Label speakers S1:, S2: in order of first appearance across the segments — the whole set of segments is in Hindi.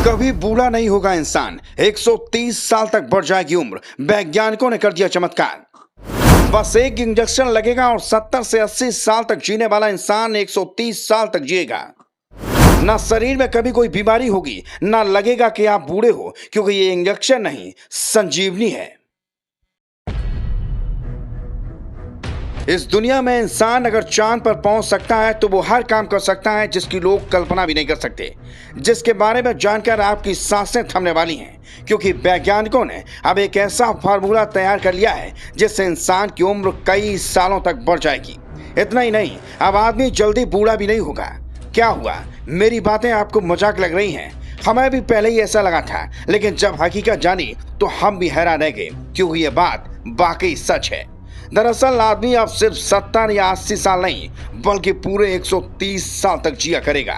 S1: कभी बूढ़ा नहीं होगा इंसान, 130 साल तक बढ़ जाएगी उम्र। वैज्ञानिकों ने कर दिया चमत्कार। बस एक इंजेक्शन लगेगा और 70 से 80 साल तक जीने वाला इंसान 130 साल तक जिएगा। ना शरीर में कभी कोई बीमारी होगी, ना लगेगा कि आप बूढ़े हो, क्योंकि ये इंजेक्शन नहीं, संजीवनी है। इस दुनिया में इंसान अगर चांद पर पहुंच सकता है तो वो हर काम कर सकता है जिसकी लोग कल्पना भी नहीं कर सकते, जिसके बारे में जानकर आपकी सांसें थमने वाली हैं, क्योंकि वैज्ञानिकों ने अब एक ऐसा फार्मूला तैयार कर लिया है जिससे इंसान की उम्र कई सालों तक बढ़ जाएगी। इतना ही नहीं, अब आदमी जल्दी बूढ़ा भी नहीं होगा। क्या हुआ? मेरी बातें आपको मजाक लग रही हैं? हमें भी पहले ही ऐसा लगा था, लेकिन जब हकीकत जानी तो हम भी हैरान रह गए, क्योंकि ये बात वाकई सच है। दरअसल आदमी अब सिर्फ 70 या 80 साल नहीं, बल्कि पूरे 130 साल तक जिया करेगा।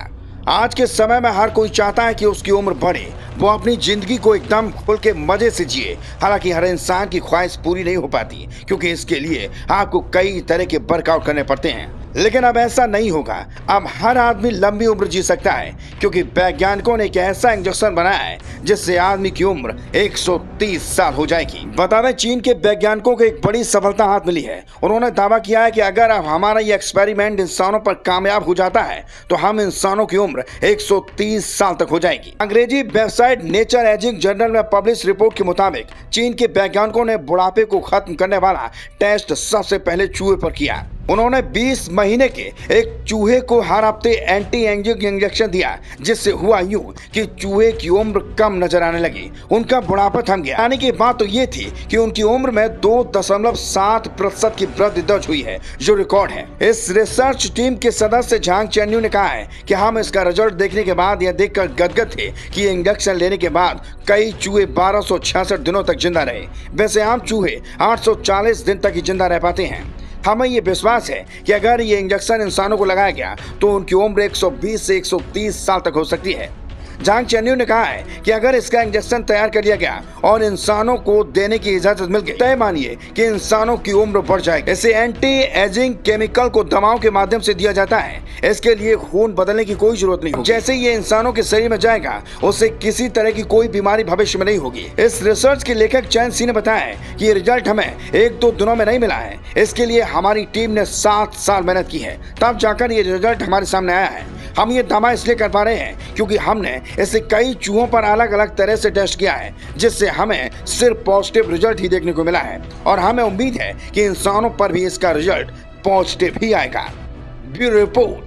S1: आज के समय में हर कोई चाहता है कि उसकी उम्र बढ़े, वो अपनी जिंदगी को एकदम खुल के मजे से जिए। हालांकि हर इंसान की ख्वाहिश पूरी नहीं हो पाती, क्योंकि इसके लिए आपको कई तरह के वर्कआउट करने पड़ते हैं। लेकिन अब ऐसा नहीं होगा। अब हर आदमी लंबी उम्र जी सकता है, क्योंकि वैज्ञानिकों ने एक ऐसा इंजेक्शन बनाया है जिससे आदमी की उम्र 130 साल हो जाएगी। बता दें, चीन के वैज्ञानिकों को एक बड़ी सफलता हाथ मिली है। उन्होंने दावा किया है कि अगर अब हमारा ये एक्सपेरिमेंट इंसानों पर कामयाब हो जाता है तो हम इंसानों की उम्र 130 साल तक हो जाएगी। अंग्रेजी वेबसाइट नेचर एजिंग जर्नल में पब्लिश रिपोर्ट के मुताबिक चीन के वैज्ञानिकों ने बुढ़ापे को खत्म करने वाला टेस्ट सबसे पहले चूहे पर किया। उन्होंने 20 महीने के एक चूहे को हर हफ्ते एंटी एजिंग इंजेक्शन दिया, जिससे हुआ यूं कि चूहे की उम्र कम नजर आने लगी, उनका बुढ़ापा थम गया। आने की बात तो ये थी कि उनकी उम्र में 2.7% की वृद्धि दर्ज हुई है, जो रिकॉर्ड है। इस रिसर्च टीम के सदस्य झांग चेन्यू ने कहा है कि हम इसका रिजल्ट देखने के बाद यह देखकर गदगद थे कि इंजेक्शन लेने के बाद कई चूहे 1266 दिनों तक जिंदा रहे। वैसे आम चूहे 840 दिन तक ही जिंदा रह पाते हैं। हमें ये विश्वास है कि अगर ये इंजेक्शन इंसानों को लगाया गया तो उनकी उम्र 120 से 130 साल तक हो सकती है। झांग चेन्यू ने कहा है कि अगर इसका इंजेक्शन तैयार कर लिया गया और इंसानों को देने की इजाजत मिल गई, तय मानिए कि इंसानों की उम्र बढ़ जाएगी। इसे एंटी एजिंग केमिकल को दवाओं के माध्यम से दिया जाता है। इसके लिए खून बदलने की कोई जरूरत नहीं होगी। जैसे ये इंसानों के शरीर में जाएगा, उससे किसी तरह की कोई बीमारी भविष्य में नहीं होगी। इस रिसर्च के लेखक चैन सी ने बताया कि ये रिजल्ट हमें 1-2 दिनों में नहीं मिला है। इसके लिए हमारी टीम ने 7 साल मेहनत की है, तब जाकर ये रिजल्ट हमारे सामने आया है। हम ये दावा इसलिए कर पा रहे हैं क्योंकि हमने इसे कई चूहों पर अलग अलग तरह से टेस्ट किया है, जिससे हमें सिर्फ पॉजिटिव रिजल्ट ही देखने को मिला है, और हमें उम्मीद है कि इंसानों पर भी इसका रिजल्ट पॉजिटिव ही आएगा। Bureau report.